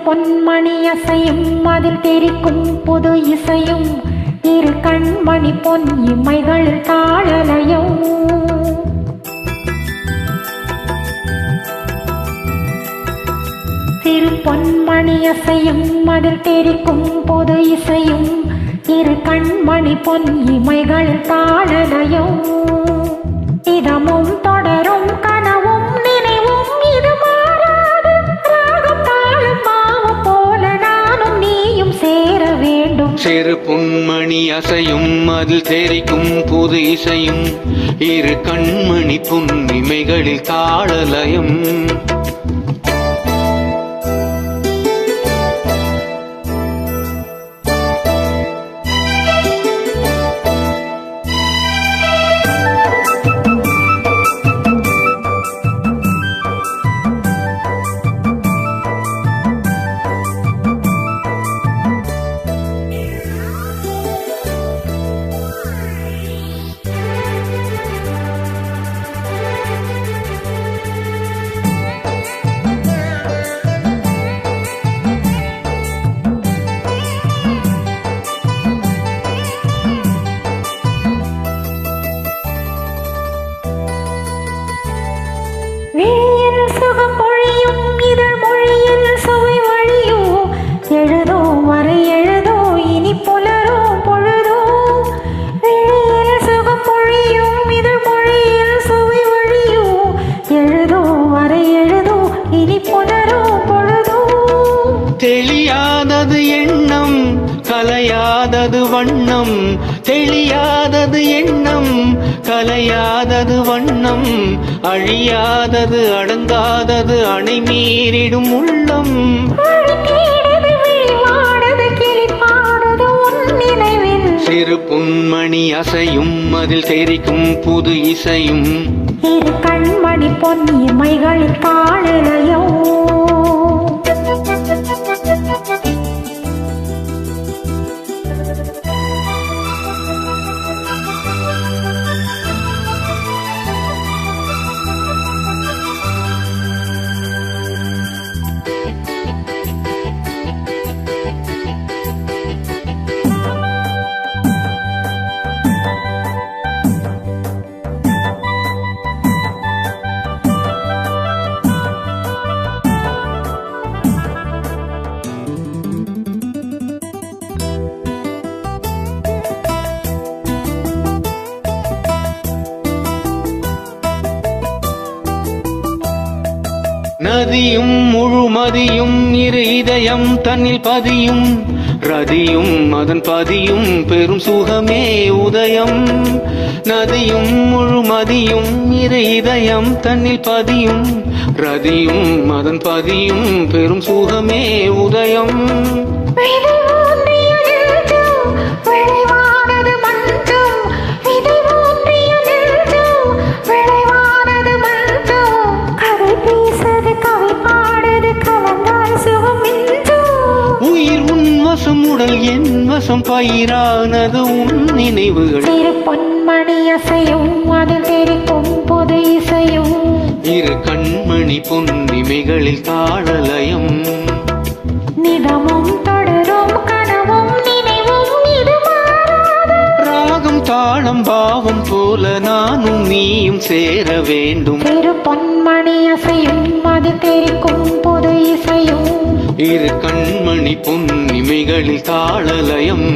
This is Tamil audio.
பொன்மணி அசையும் அதில் தெரிக்கும் புது இசையும் இரு கண்மணி பொன் இமைகளில் தாழலையும். சிறு பொன்மணி அசையும் அதில் தெரிக்கும் புது இசையும் இரு கண்மணி பொன் இமைகளில் தாழலையும். இதமும் தொடரும் கனவும் நினைவும் இது மாறாது ராகம் தாளம் பாவம் போல நானும் நீயும் சேர வேண்டும். சிறு பொன்மணி அசையும் அதில் தெரிக்கும் புது இசையும் இரு கண்மணி பொன் இமைகளில் தாழலயம். வேறு சுகம் பொழியும் இதழ் மொழியில் சுவை வழியோ எழுதோ வரை எழுதோ இனி புலரோ பொழுதோ. வேறு சுகம் பொழியும் இதழ் மொழியில் சுவை வழியோ எழுதோ வரை எழுதோ இனி புலரோ பொழுதோ. தெளியாதது எண்ணம் கலையாதது வண்ணம், தெளியாதது எண்ணம் கலையாதது வண்ணம், அழியாதது அடங்காதது அணை மீறிடும் உள்ளம். சிறு பொன்மணி அசையும் அதில் தெரிக்கும் புது இசையும் இரு கண்மணி பொன் இமைகளில் தாழலையோ. நதியும் முழுமதியும் இரு இதயம் தன்னில் பதியும், ரதியும் அதன் பதியும் பெரும் சுகமே உதயம். நதியும் முழுமதியும் இரு இதயம் தன்னில் பதியும், ரதியும் அதன் பதியும் பெரும் சுகமே உதயம். உடல் என் வசம் பயிரானது உன் நினைவுகள். சிறு பொன்மணி அசையும் அதில் தெரிக்கும் பொது இசையும் இரு கண்மணி பொன் இமைகளில் தாழலயம். நிதமும் தொடரும் கனவும் நினைவும் இது மாறாது ராகம் தாளம் பாவம் போல நானும் நீயும் சேர வேண்டும். சிறு பொன்மணி அசையும் அதில் தெரிக்கும் பொது இசையும் இரு கண்மணி பொன் இமைகளில் தாழலயம்.